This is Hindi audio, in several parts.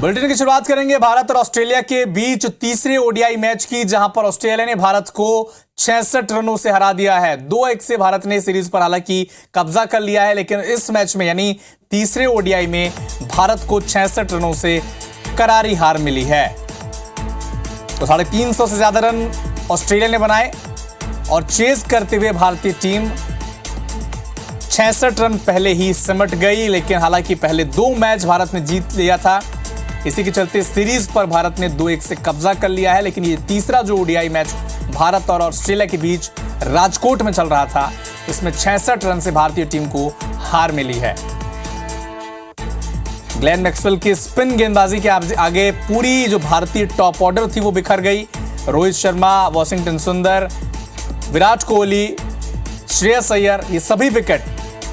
बुलेटिन की शुरुआत करेंगे भारत और ऑस्ट्रेलिया के बीच तीसरे ओडीआई मैच की, जहां पर ऑस्ट्रेलिया ने भारत को 66 रनों से हरा दिया है। 2-1 से भारत ने सीरीज पर हालांकि कब्जा कर लिया है, लेकिन इस मैच में यानी तीसरे ओडीआई में भारत को 66 रनों से करारी हार मिली है। तो 350 से ज्यादा रन ऑस्ट्रेलिया ने बनाए और चेस करते हुए भारतीय टीम 66 रन पहले ही सिमट गई। लेकिन हालांकि पहले 2 मैच भारत ने जीत लिया था, इसी के चलते सीरीज पर भारत ने 2-1 से कब्जा कर लिया है। लेकिन ये तीसरा जो ओडीआई मैच भारत और ऑस्ट्रेलिया के बीच राजकोट में चल रहा था, इसमें 66 रन से भारतीय टीम को हार मिली है। ग्लेन मैक्सवेल की स्पिन गेंदबाजी के आगे पूरी जो भारतीय टॉप ऑर्डर थी वो बिखर गई। रोहित शर्मा, वॉशिंगटन सुंदर, विराट कोहली, श्रेयस अय्यर, ये सभी विकेट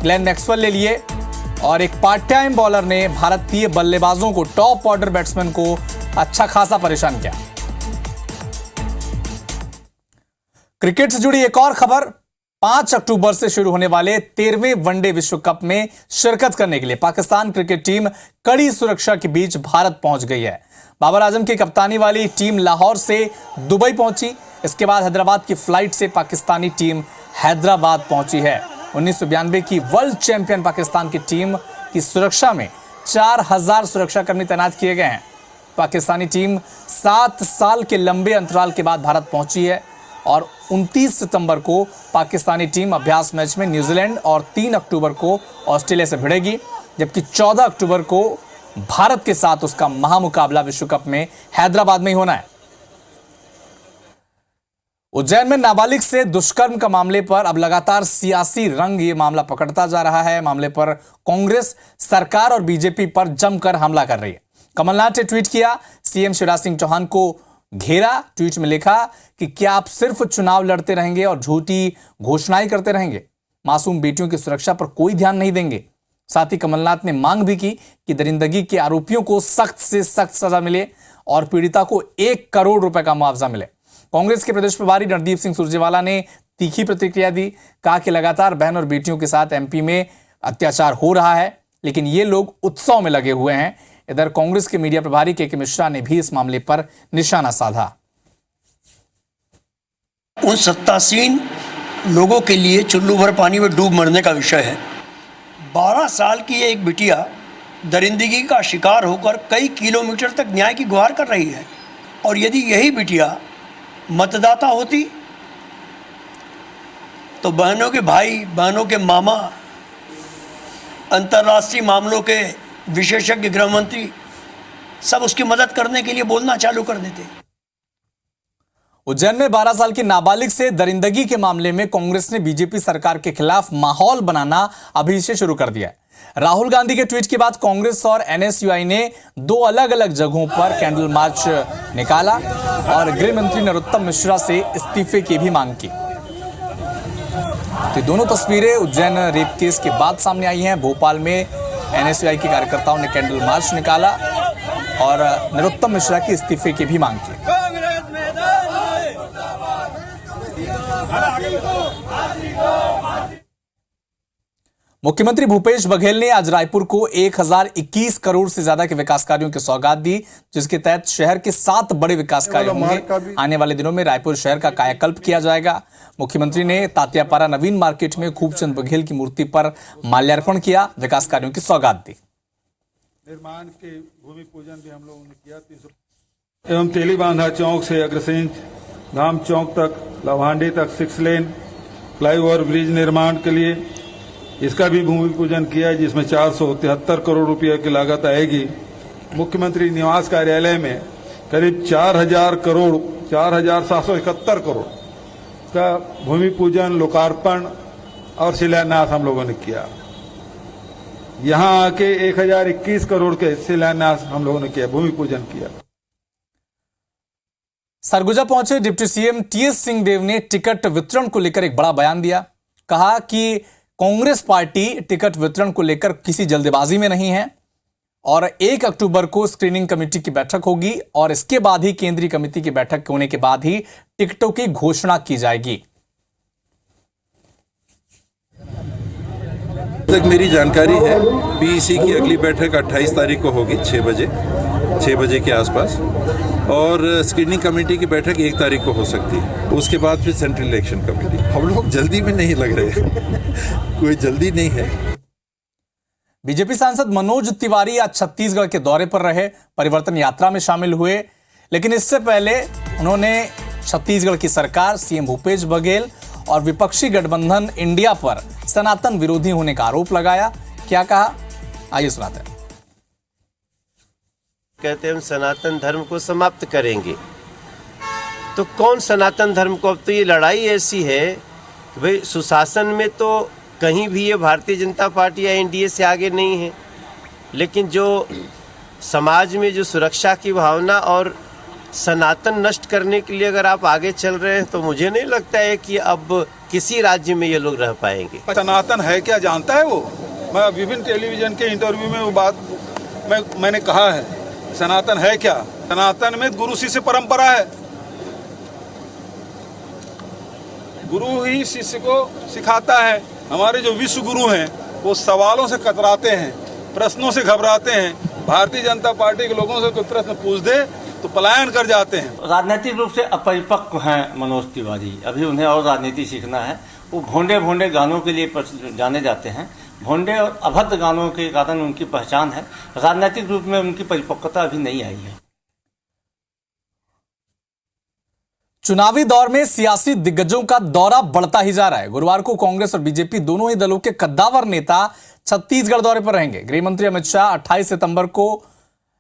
ग्लेन मैक्सवेल ले लिए और एक पार्ट टाइम बॉलर ने भारतीय बल्लेबाजों को, टॉप ऑर्डर बैट्समैन को अच्छा खासा परेशान किया। क्रिकेट से जुड़ी एक और खबर, 5 अक्टूबर से शुरू होने वाले 13वें वनडे विश्व कप में शिरकत करने के लिए पाकिस्तान क्रिकेट टीम कड़ी सुरक्षा के बीच भारत पहुंच गई है। बाबर आजम की कप्तानी वाली टीम लाहौर से दुबई पहुंची। इसके बाद हैदराबाद की फ्लाइट से पाकिस्तानी टीम हैदराबाद पहुंची है। 1992 की वर्ल्ड चैंपियन पाकिस्तान की टीम की सुरक्षा में 4000 सुरक्षाकर्मी तैनात किए गए हैं। पाकिस्तानी टीम 7 साल के लंबे अंतराल के बाद भारत पहुंची है और 29 सितंबर को पाकिस्तानी टीम अभ्यास मैच में न्यूजीलैंड और 3 अक्टूबर को ऑस्ट्रेलिया से भिड़ेगी, जबकि 14 अक्टूबर को भारत के साथ उसका महामुकाबला विश्व कप में हैदराबाद में ही होना है। उज्जैन में नाबालिग से दुष्कर्म का मामले पर अब लगातार सियासी रंग ये मामला पकड़ता जा रहा है। मामले पर कांग्रेस, सरकार और बीजेपी पर जमकर हमला कर रही है। कमलनाथ ने ट्वीट किया, सीएम शिवराज सिंह चौहान को घेरा। ट्वीट में लिखा कि क्या आप सिर्फ चुनाव लड़ते रहेंगे और झूठी घोषणाएं करते रहेंगे? मासूम बेटियों की सुरक्षा पर कोई ध्यान नहीं देंगे। साथ ही कमलनाथ ने मांग भी की कि दरिंदगी के आरोपियों को सख्त से सख्त सजा मिले और पीड़िता को 1 करोड़ रुपए का मुआवजा मिले। कांग्रेस के प्रदेश प्रभारी रणदीप सिंह सुरजेवाला ने तीखी प्रतिक्रिया दी, कहा कि लगातार बहन और बेटियों के साथ एमपी में अत्याचार हो रहा है, लेकिन ये लोग उत्सव में लगे हुए हैं। इधर कांग्रेस के मीडिया प्रभारी के मिश्रा ने भी इस मामले पर निशाना साधा। उन सत्तासीन लोगों के लिए चुल्लू भर पानी में डूब मरने का विषय है। 12 साल की ये एक बिटिया दरिंदगी का शिकार होकर कई किलोमीटर तक न्याय की गुहार कर रही है, और यदि यही बिटिया मतदाता होती तो बहनों के भाई, बहनों के मामा, अंतर्राष्ट्रीय मामलों के विशेषज्ञ गृह मंत्री सब उसकी मदद करने के लिए बोलना चालू कर देते। उज्जैन में 12 साल की नाबालिग से दरिंदगी के मामले में कांग्रेस ने बीजेपी सरकार के खिलाफ माहौल बनाना अभी से शुरू कर दिया है। राहुल गांधी के ट्वीट के बाद कांग्रेस और एनएसयूआई ने 2 अलग अलग जगहों पर कैंडल मार्च निकाला और गृह मंत्री नरोत्तम मिश्रा से इस्तीफे की भी मांग की। तो दोनों तस्वीरें उज्जैन रेप केस के बाद सामने आई हैं। भोपाल में एनएसयूआई के कार्यकर्ताओं ने कैंडल मार्च निकाला और नरोत्तम मिश्रा के इस्तीफे की भी मांग की। मुख्यमंत्री भूपेश बघेल ने आज रायपुर को 1021 करोड़ से ज्यादा के विकास कार्यों की सौगात दी, जिसके तहत शहर के 7 बड़े विकास कार्य होंगे। आने वाले दिनों में रायपुर शहर का कायाकल्प किया जाएगा। मुख्यमंत्री ने तात्यापारा नवीन मार्केट में खूबचंद बघेल की मूर्ति पर माल्यार्पण किया, विकास कार्यों की सौगात दी। निर्माण के भूमि पूजन भी हम लोगों ने किया। एवं तेलीबांधा चौक से अग्रसेन धाम चौक तक, लवांडी तक 6 लेन फ्लाईओवर ब्रिज निर्माण के लिए इसका भी भूमि पूजन किया है, जिसमें 473 करोड़ रुपये की लागत आएगी। मुख्यमंत्री निवास कार्यालय में करीब 4,771 करोड़ का भूमि पूजन, लोकार्पण और शिलान्यास हम लोगों ने किया। यहां आके 1021 करोड़ के शिलान्यास हम लोगों ने किया, भूमि पूजन किया। सरगुजा पहुंचे डिप्टी सीएम टीएस सिंहदेव ने टिकट वितरण को लेकर एक बड़ा बयान दिया। कहा कि कांग्रेस पार्टी टिकट वितरण को लेकर किसी जल्दबाजी में नहीं है और 1 अक्टूबर को स्क्रीनिंग कमेटी की बैठक होगी और इसके बाद ही केंद्रीय कमेटी की बैठक होने के बाद ही टिकटों की घोषणा की जाएगी। तक मेरी जानकारी है पीईसी की अगली बैठक 28 तारीख को होगी 6 बजे, 6 बजे के आसपास, और स्क्रीनिंग कमेटी की बैठक 1 तारीख को हो सकती है। उसके बाद फिर सेंट्रल इलेक्शन कमेटी। हम लोग जल्दी में नहीं लग रहे कोई जल्दी नहीं है। बीजेपी सांसद मनोज तिवारी आज छत्तीसगढ़ के दौरे पर रहे, परिवर्तन यात्रा में शामिल हुए, लेकिन इससे पहले उन्होंने छत्तीसगढ़ की सरकार, सीएम भूपेश बघेल और विपक्षी गठबंधन इंडिया पर सनातन विरोधी होने का आरोप लगाया। क्या कहा, आइए सुनाते हैं। कहते हैं हम सनातन धर्म को समाप्त करेंगे, तो कौन सनातन धर्म को? अब तो ये लड़ाई ऐसी है कि भाई सुशासन में तो कहीं भी ये भारतीय जनता पार्टी या एनडीए से आगे नहीं है, लेकिन जो समाज में जो सुरक्षा की भावना और सनातन नष्ट करने के लिए अगर आप आगे चल रहे हैं, तो मुझे नहीं लगता है कि अब किसी राज्य में ये लोग रह पाएंगे। सनातन है क्या जानता है वो? मैं विभिन्न टेलीविजन के इंटरव्यू में वो बात मैंने कहा है, सनातन है क्या? सनातन में गुरु शिष्य परंपरा है। गुरु ही शिष्य को सिखाता है। हमारे जो विश्व गुरु हैं वो सवालों से कतराते हैं, प्रश्नों से घबराते हैं। भारतीय जनता पार्टी के लोगों से कोई प्रश्न पूछ दे तो पलायन कर जाते हैं। राजनीतिक रूप से अपरिपक्व हैं मनोज तिवारी, अभी उन्हें और राजनीति सीखना है। वो भोंडे गानों के लिए जाने जाते हैं, भोंडे और अभद्र गानों के कारण उनकी पहचान है। राजनीतिक रूप में उनकी परिपक्वता अभी नहीं आई है। चुनावी दौर में सियासी दिग्गजों का दौरा बढ़ता ही जा रहा है। गुरुवार को कांग्रेस और बीजेपी दोनों ही दलों के कद्दावर नेता छत्तीसगढ़ दौरे पर रहेंगे। गृह मंत्री अमित शाह 28 सितंबर को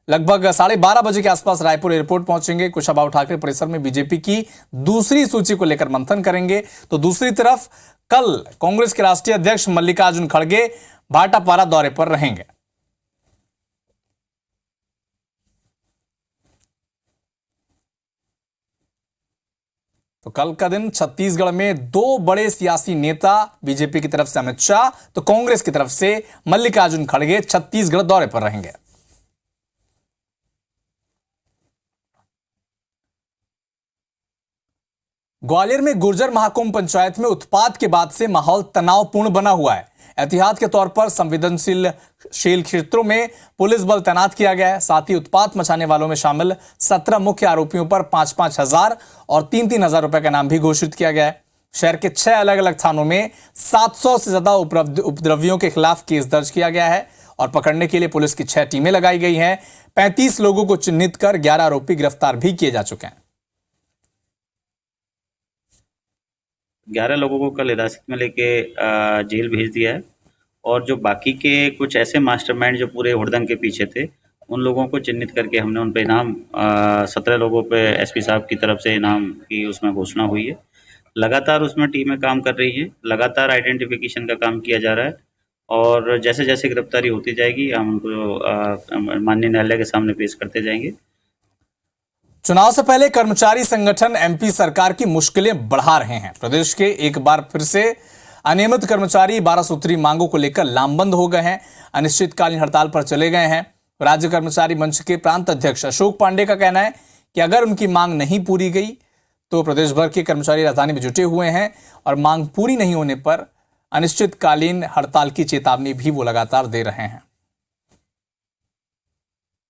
लगभग 12:30 बजे के आसपास रायपुर एयरपोर्ट पहुंचेंगे। कुशाभाऊ ठाकरे परिसर में बीजेपी की दूसरी सूची को लेकर मंथन करेंगे। तो दूसरी तरफ कल कांग्रेस के राष्ट्रीय अध्यक्ष मल्लिकार्जुन खड़गे भाटापारा दौरे पर रहेंगे। तो कल का दिन छत्तीसगढ़ में 2 बड़े सियासी नेता, बीजेपी की तरफ से अमित शाह तो कांग्रेस की तरफ से मल्लिकार्जुन खड़गे छत्तीसगढ़ दौरे पर रहेंगे। ग्वालियर में गुर्जर महाकुंभ पंचायत में उत्पात के बाद से माहौल तनावपूर्ण बना हुआ है। एहतियात के तौर पर संवेदनशील क्षेत्रों में पुलिस बल तैनात किया गया है। साथ ही उत्पात मचाने वालों में शामिल 17 मुख्य आरोपियों पर 5-5 हजार और 3-3 हजार रुपए का नाम भी घोषित किया गया है। शहर के 6 अलग अलग थानों में 700 से ज्यादा उपद्रवियों के खिलाफ केस दर्ज किया गया है और पकड़ने के लिए पुलिस की 6 टीमें लगाई गई हैं। 35 लोगों को चिन्हित कर 11 आरोपी गिरफ्तार भी किए जा चुके हैं। 11 लोगों को कल हिरासत में लेके जेल भेज दिया है और जो बाकी के कुछ ऐसे मास्टरमाइंड जो पूरे हुड़दंग के पीछे थे, उन लोगों को चिन्हित करके हमने उन पे इनाम 17 लोगों पे एसपी साहब की तरफ से इनाम की उसमें घोषणा हुई है। लगातार उसमें टीमें काम कर रही है, लगातार आइडेंटिफिकेशन का काम किया जा रहा है और जैसे जैसे गिरफ्तारी होती जाएगी हम उनको माननीय न्यायालय के सामने पेश करते जाएंगे। चुनाव से पहले कर्मचारी संगठन एमपी सरकार की मुश्किलें बढ़ा रहे हैं। प्रदेश के एक बार फिर से अनियमित कर्मचारी 12 सूत्री मांगों को लेकर लामबंद हो गए हैं, अनिश्चितकालीन हड़ताल पर चले गए हैं। राज्य कर्मचारी मंच के प्रांत अध्यक्ष अशोक पांडे का कहना है कि अगर उनकी मांग नहीं पूरी गई तो प्रदेश भर के कर्मचारी राजधानी में जुटे हुए हैं और मांग पूरी नहीं होने पर अनिश्चितकालीन हड़ताल की चेतावनी भी वो लगातार दे रहे हैं।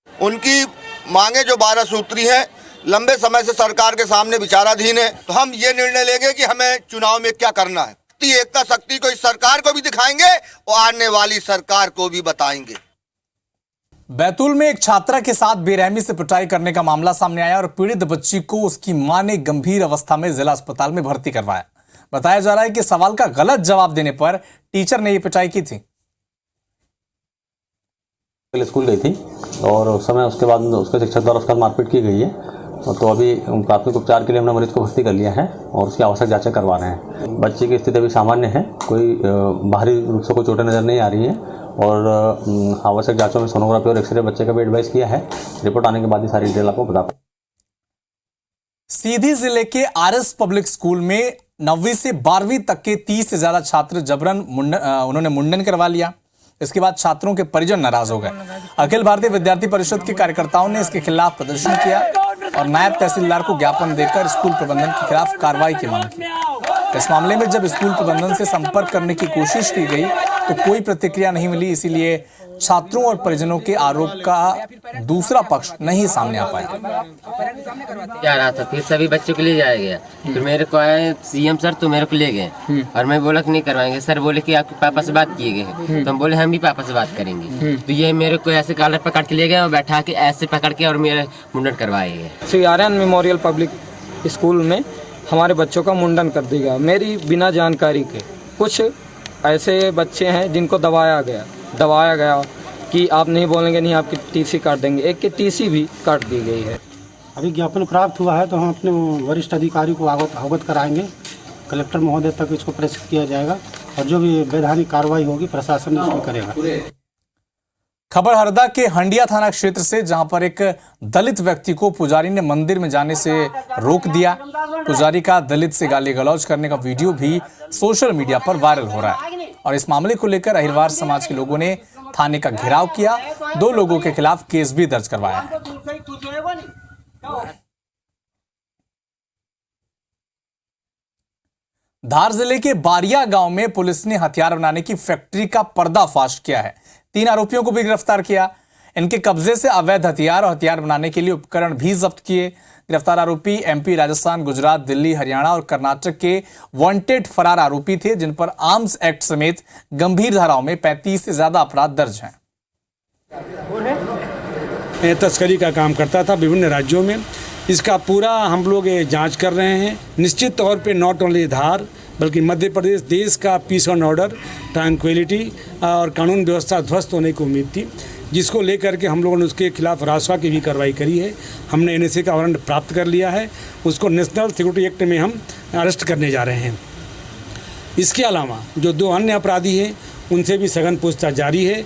उनकी मांगे जो 12 सूत्री हैं लंबे समय से सरकार के सामने विचाराधीन है, तो हम ये निर्णय लेंगे कि हमें चुनाव में क्या करना है। एकता शक्ति को इस सरकार को भी दिखाएंगे और आने वाली सरकार को भी बताएंगे। बैतूल में एक छात्रा के साथ बेरहमी से पिटाई करने का मामला सामने आया और पीड़ित बच्ची को उसकी मां ने गंभीर अवस्था में जिला अस्पताल में भर्ती करवाया। बताया जा रहा है कि सवाल का गलत जवाब देने पर टीचर ने यह पिटाई की थी। स्कूल गई थी और उस समय उसके बाद उसके शिक्षक द्वारा उसका मारपीट की गई है, तो अभी प्राथमिक उपचार के लिए हमने मरीज को भर्ती कर लिया है और उसकी आवश्यक जांचें करवा रहे हैं। बच्चे की स्थिति अभी सामान्य है, कोई बाहरी रूप से कोई चोटें नजर नहीं आ रही है और आवश्यक जांचों में सोनोग्राफी और एक्सरे बच्चे का भी एडवाइस किया है। रिपोर्ट आने के बाद ही सारी डिटेल आपको बता। सीधी जिले के आरएस पब्लिक स्कूल में 9वीं से 12वीं तक के 30 से ज्यादा छात्र जबरन उन्होंने मुंडन करवा लिया। इसके बाद छात्रों के परिजन नाराज हो गए। अखिल भारतीय विद्यार्थी परिषद के कार्यकर्ताओं ने इसके खिलाफ प्रदर्शन किया और नायब तहसीलदार को ज्ञापन देकर स्कूल प्रबंधन के खिलाफ कार्रवाई की मांग की। इस मामले में जब स्कूल प्रबंधन से संपर्क करने की कोशिश की गई तो कोई प्रतिक्रिया नहीं मिली, इसीलिए छात्रों और परिजनों के आरोप का दूसरा पक्ष नहीं सामने आ पाया। क्या रहा था, फिर सभी बच्चों को ले जाया गया। फिर मेरे को आए सीएम सर, तो मेरे को ले गए और मैं बोला कि नहीं करवाएंगे। सर बोले कि आपके पापा से बात किए गए, तो हम बोले हम भी पापा से बात करेंगे। तो ये मेरे को ऐसे कॉलर पकड़ के ले गए और बैठा के ऐसे पकड़ के और मेरे मुंडन करवाए गए। Shri Aryan memorial public school में हमारे बच्चों का मुंडन कर दिया गया। मेरी बिना जानकारी के कुछ ऐसे बच्चे हैं जिनको दबाया गया कि आप नहीं बोलेंगे नहीं आपकी टीसी काट देंगे। एक की टीसी भी काट दी गई है। अभी ज्ञापन प्राप्त हुआ है तो हम अपने वरिष्ठ अधिकारी को अवगत कराएंगे। कलेक्टर महोदय तक इसको प्रेषित किया जाएगा और जो भी वैधानिक कार्रवाई होगी प्रशासन इसमें करेगा। खबर हरदा के हंडिया थाना क्षेत्र से, जहां पर एक दलित व्यक्ति को पुजारी ने मंदिर में जाने से रोक दिया। पुजारी का दलित से गाली गलौज करने का वीडियो भी सोशल मीडिया पर वायरल हो रहा है और इस मामले को लेकर अहिरवार समाज के लोगों ने थाने का घेराव किया। 2 लोगों के खिलाफ केस भी दर्ज करवाया है। धार जिले के बारिया गांव में पुलिस ने हथियार बनाने की फैक्ट्री का पर्दाफाश किया है। 3 आरोपियों को भी गिरफ्तार किया। इनके कब्जे से अवैध हथियार और हथियार बनाने के लिए उपकरण भी जब्त किए। गिरफ्तार आरोपी एमपी, राजस्थान, गुजरात, दिल्ली, हरियाणा और कर्नाटक के वांटेड फरार आरोपी थे, जिन पर आर्म्स एक्ट समेत गंभीर धाराओं में 35 से ज्यादा अपराध दर्ज हैं। तस्करी का काम करता था विभिन्न राज्यों में। इसका पूरा हम लोग जांच कर रहे हैं। निश्चित तौर पे नॉट ओनली धार बल्कि मध्य प्रदेश देश का पीस एंड ऑर्डर, ट्रैंक्विलिटी और कानून व्यवस्था ध्वस्त होने की उम्मीद थी, जिसको लेकर के हम लोगों ने उसके खिलाफ रासुका की भी कार्रवाई करी है। हमने एनएसए का वारंट प्राप्त कर लिया है। उसको नेशनल सिक्योरिटी एक्ट में हम अरेस्ट करने जा रहे हैं। इसके अलावा जो 2 अन्य अपराधी हैं उनसे भी सघन पूछताछ जारी है।